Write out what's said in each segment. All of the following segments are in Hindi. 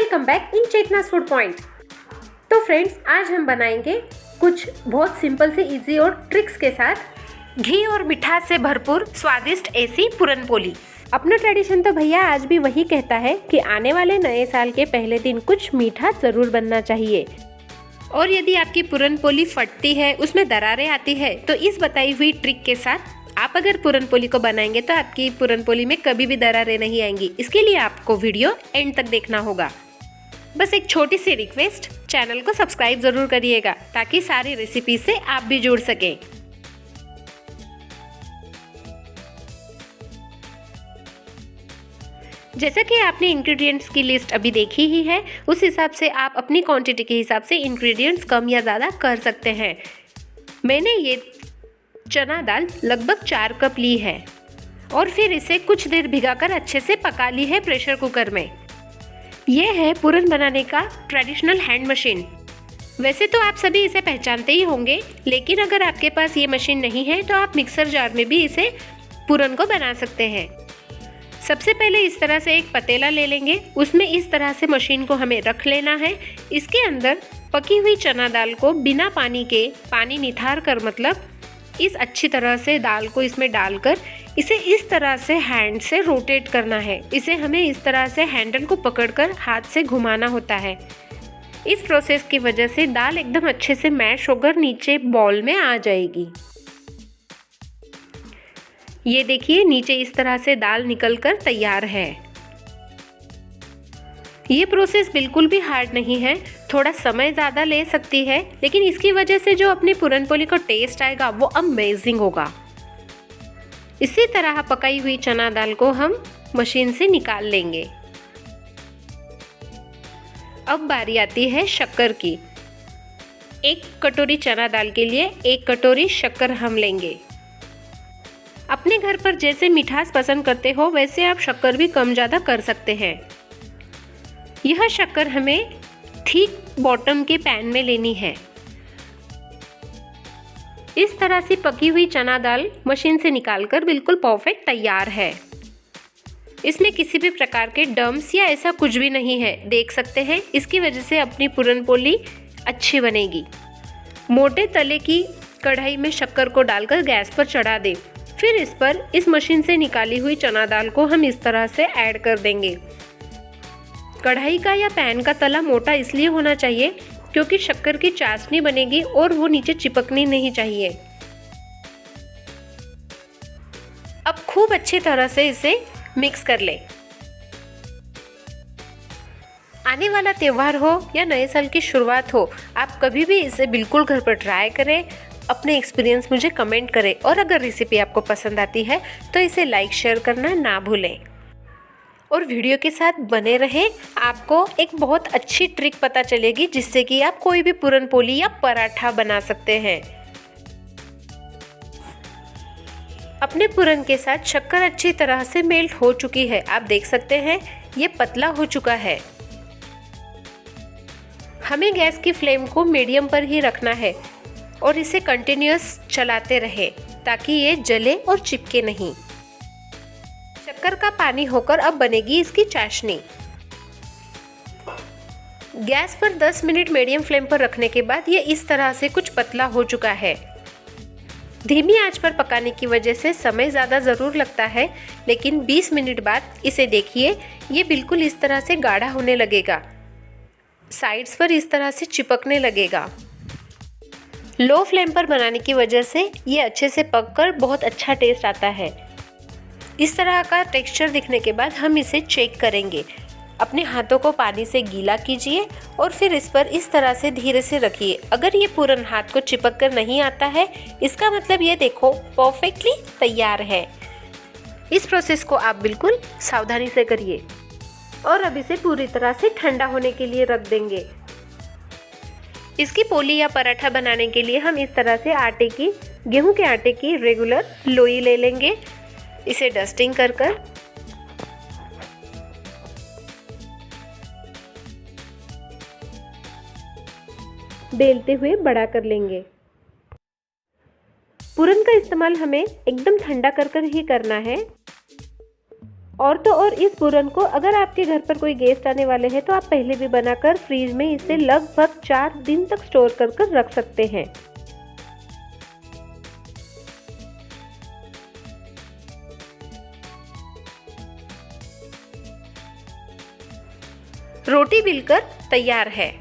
Welcome back in Chetna's food point. तो फ्रेंड्स, आज हम बनाएंगे कुछ बहुत सिंपल से इजी और ट्रिक्स के साथ घी और मिठास से भरपूर स्वादिष्ट ऐसी पूरन पोली। अपना ट्रेडिशन तो भैया आज भी वही कहता है कि आने वाले नए साल के पहले दिन कुछ मीठा जरूर बनना चाहिए। और यदि आपकी पूरन पोली फटती है, उसमें दरारें आती है, तो इस बताई हुई ट्रिक के साथ आप अगर पूरन पोली को बनाएंगे तो आपकी पूरन पोली में कभी भी दरारें नहीं आएंगी। इसके लिए आपको वीडियो एंड तक देखना होगा। बस एक छोटी सी रिक्वेस्ट, चैनल को सब्सक्राइब जरूर करिएगा ताकि सारी रेसिपी से आप भी जुड़ सकें। जैसा कि आपने इंग्रेडिएंट्स की लिस्ट अभी देखी ही है, उस हिसाब से आप अपनी क्वांटिटी के हिसाब से इंग्रेडिएंट्स कम या ज़्यादा कर सकते हैं। मैंने ये चना दाल लगभग 4 कप ली है और फिर इसे कुछ देर भिगाकर अच्छे से पका ली है प्रेशर कुकर में। यह है पूरन बनाने का ट्रेडिशनल हैंड मशीन। वैसे तो आप सभी इसे पहचानते ही होंगे, लेकिन अगर आपके पास ये मशीन नहीं है तो आप मिक्सर जार में भी इसे पूरन को बना सकते हैं। सबसे पहले इस तरह से एक पतीला ले लेंगे, उसमें इस तरह से मशीन को हमें रख लेना है। इसके अंदर पकी हुई चना दाल को बिना पानी के, पानी निथार कर मतलब इस अच्छी तरह से दाल को इसमें डालकर इसे इस तरह से हैंड से रोटेट करना है। इसे हमें इस तरह से हैंडल को पकड़कर हाथ से घुमाना होता है। इस प्रोसेस की वजह से दाल एकदम अच्छे से मैश होकर नीचे बॉल में आ जाएगी। ये देखिए, नीचे इस तरह से दाल निकलकर तैयार है। ये प्रोसेस बिल्कुल भी हार्ड नहीं है, थोड़ा समय ज़्यादा ले सकती है, लेकिन इसकी वजह से जो अपनी पूरन पोली का टेस्ट आएगा वो अमेजिंग होगा। इसी तरह पकाई हुई चना दाल को हम मशीन से निकाल लेंगे। अब बारी आती है शक्कर की। 1 कटोरी चना दाल के लिए 1 कटोरी शक्कर हम लेंगे। अपने घर पर जैसे मिठास पसंद करते हो वैसे आप शक्कर भी कम ज़्यादा कर सकते हैं। यह शक्कर हमें ठीक बॉटम के पैन में लेनी है। इस तरह से पकी हुई चना दाल मशीन से निकालकर बिल्कुल परफेक्ट तैयार है। इसमें किसी भी प्रकार के डम्स या ऐसा कुछ भी नहीं है, देख सकते हैं। इसकी वजह से अपनी पूरन पोली अच्छी बनेगी। मोटे तले की कढ़ाई में शक्कर को डालकर गैस पर चढ़ा दें। फिर इस पर इस मशीन से निकाली हुई चना दाल को हम इस तरह से ऐड कर देंगे। कढ़ाई का या पैन का तला मोटा इसलिए होना चाहिए क्योंकि शक्कर की चाशनी बनेगी और वो नीचे चिपकनी नहीं चाहिए। अब खूब अच्छी तरह से इसे मिक्स कर ले। आने वाला त्योहार हो या नए साल की शुरुआत हो, आप कभी भी इसे बिल्कुल घर पर ट्राई करें। अपने एक्सपीरियंस मुझे कमेंट करें और अगर रेसिपी आपको पसंद आती है तो इसे लाइक शेयर करना ना भूलें और वीडियो के साथ बने रहें। आपको एक बहुत अच्छी ट्रिक पता चलेगी जिससे कि आप कोई भी पूरन पोली या पराठा बना सकते हैं। अपने पूरन के साथ शक्कर अच्छी तरह से मेल्ट हो चुकी है। आप देख सकते हैं ये पतला हो चुका है। हमें गैस की फ्लेम को मीडियम पर ही रखना है और इसे कंटिन्यूअस चलाते रहे ताकि ये जले और चिपके नहीं। शक्कर का पानी होकर अब बनेगी इसकी चाशनी। गैस पर 10 मिनट मीडियम फ्लेम पर रखने के बाद ये इस तरह से कुछ पतला हो चुका है। धीमी आंच पर पकाने की वजह से समय ज़्यादा ज़रूर लगता है, लेकिन 20 मिनट बाद इसे देखिए, ये बिल्कुल इस तरह से गाढ़ा होने लगेगा। साइड्स पर इस तरह से चिपकने लगेगा। लो फ्लेम पर बनाने की वजह से ये अच्छे से पककर बहुत अच्छा टेस्ट आता है। इस तरह का टेक्सचर दिखने के बाद हम इसे चेक करेंगे। अपने हाथों को पानी से गीला कीजिए और फिर इस पर इस तरह से धीरे से रखिए। अगर ये पूरन हाथ को चिपक कर नहीं आता है, इसका मतलब ये देखो परफेक्टली तैयार है। इस प्रोसेस को आप बिल्कुल सावधानी से करिए और अब इसे पूरी तरह से ठंडा होने के लिए रख देंगे। इसकी पोली या पराठा बनाने के लिए हम इस तरह से गेहूं के आटे की रेगुलर लोई ले लेंगे। इसे डस्टिंग कर बेलते हुए बड़ा कर लेंगे। पूरन का इस्तेमाल हमें एकदम ठंडा कर ही करना है। और तो और इस पूरन को अगर आपके घर पर कोई गेस्ट आने वाले हैं तो आप पहले भी बनाकर फ्रीज में इसे लगभग 4 दिन तक स्टोर कर रख सकते हैं। रोटी बिलकर तैयार है।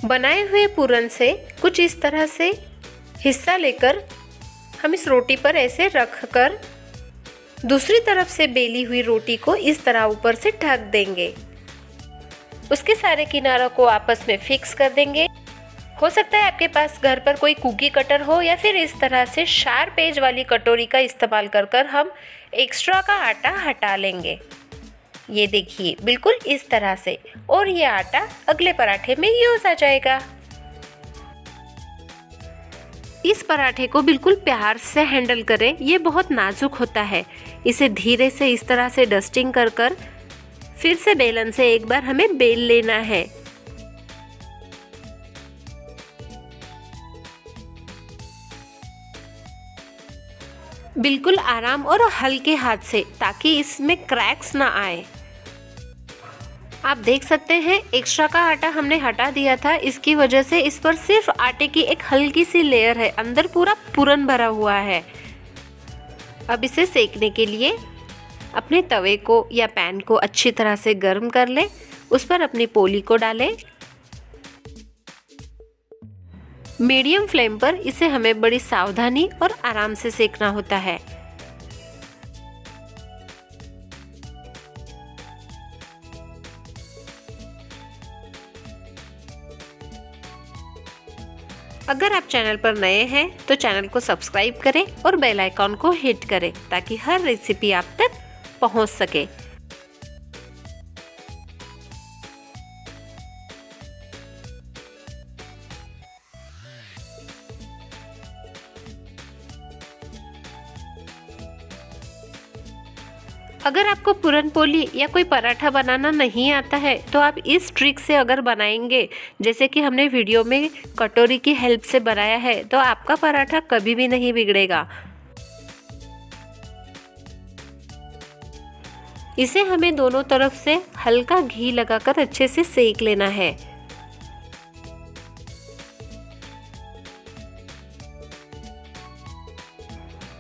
बनाए हुए पूरन से कुछ इस तरह से हिस्सा लेकर हम इस रोटी पर ऐसे रख कर दूसरी तरफ से बेली हुई रोटी को इस तरह ऊपर से ढक देंगे। उसके सारे किनारों को आपस में फिक्स कर देंगे। हो सकता है आपके पास घर पर कोई कुकी कटर हो या फिर इस तरह से शार्प एज वाली कटोरी का इस्तेमाल कर हम एक्स्ट्रा का आटा हटा लेंगे। ये देखिए बिल्कुल इस तरह से, और ये आटा अगले पराठे में यूज आ जाएगा। इस पराठे को बिल्कुल प्यार से हैंडल करें, ये बहुत नाजुक होता है। इसे धीरे से इस तरह से डस्टिंग कर फिर से बेलन से एक बार हमें बेल लेना है। बिल्कुल आराम और हल्के हाथ से, ताकि इसमें क्रैक्स ना आए। आप देख सकते हैं एक्स्ट्रा का आटा हमने हटा दिया था, इसकी वजह से इस पर सिर्फ आटे की एक हल्की सी लेयर है, अंदर पूरा पूरन भरा हुआ है। अब इसे सेकने के लिए अपने तवे को या पैन को अच्छी तरह से गर्म कर लें, उस पर अपनी पोली को डालें। मीडियम फ्लेम पर इसे हमें बड़ी सावधानी और आराम से सेकना होता है। अगर आप चैनल पर नए हैं तो चैनल को सब्सक्राइब करें और बेल आइकॉन को हिट करें, ताकि हर रेसिपी आप तक पहुंच सके। अगर आपको पूरन पोली या कोई पराठा बनाना नहीं आता है तो आप इस ट्रिक से अगर बनाएंगे, जैसे कि हमने वीडियो में कटोरी की हेल्प से बनाया है, तो आपका पराठा कभी भी नहीं बिगड़ेगा। इसे हमें दोनों तरफ से हल्का घी लगाकर अच्छे से सेक लेना है।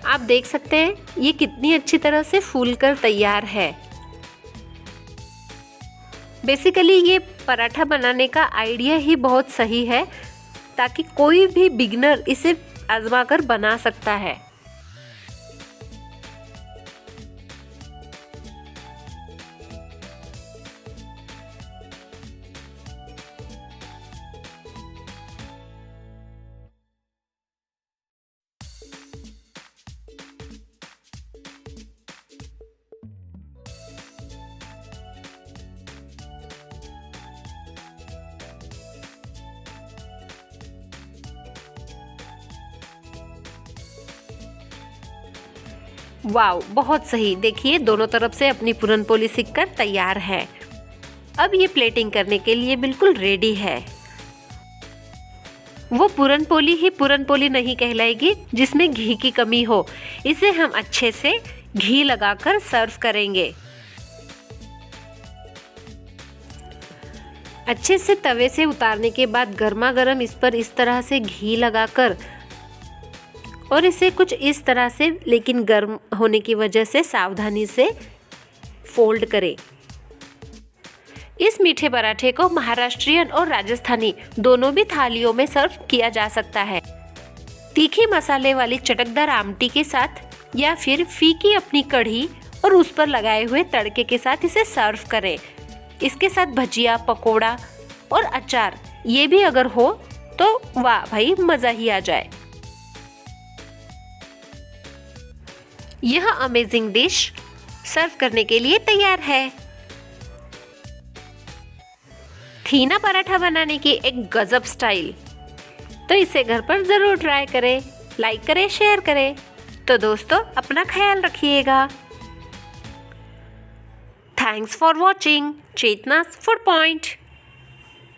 आप देख सकते हैं ये कितनी अच्छी तरह से फूलकर तैयार है। बेसिकली ये पराठा बनाने का आइडिया ही बहुत सही है, ताकि कोई भी बिगिनर इसे आजमा कर बना सकता है। वाव, बहुत सही। देखिए दोनों तरफ से अपनी पूरन पोली सिककर तैयार है। अब ये प्लेटिंग करने के लिए बिल्कुल रेडी है। वो पूरन पोली ही पूरन पोली नहीं कहलाएगी जिसमें घी की कमी हो। इसे हम अच्छे से घी लगाकर सर्व करेंगे। अच्छे से तवे से उतारने के बाद गर्मा गर्म इस पर इस तरह से घी लगाकर और इसे कुछ इस तरह से, लेकिन गर्म होने की वजह से सावधानी से फोल्ड करें। इस मीठे पराठे को महाराष्ट्रियन और राजस्थानी दोनों भी थालियों में सर्व किया जा सकता है। तीखे मसाले वाली चटकदार आमटी के साथ या फिर फीकी अपनी कढ़ी और उस पर लगाए हुए तड़के के साथ इसे सर्व करें। इसके साथ भजिया, पकोड़ा और अचार ये भी अगर हो तो वाह भाई, मज़ा ही आ जाए। यह अमेजिंग डिश सर्व करने के लिए तैयार है। थी ना पराठा बनाने की एक गजब स्टाइल, तो इसे घर पर ज़रूर ट्राई करें, लाइक करें, शेयर करें। तो दोस्तों अपना ख्याल रखिएगा। Thanks for watching Chetna's food point.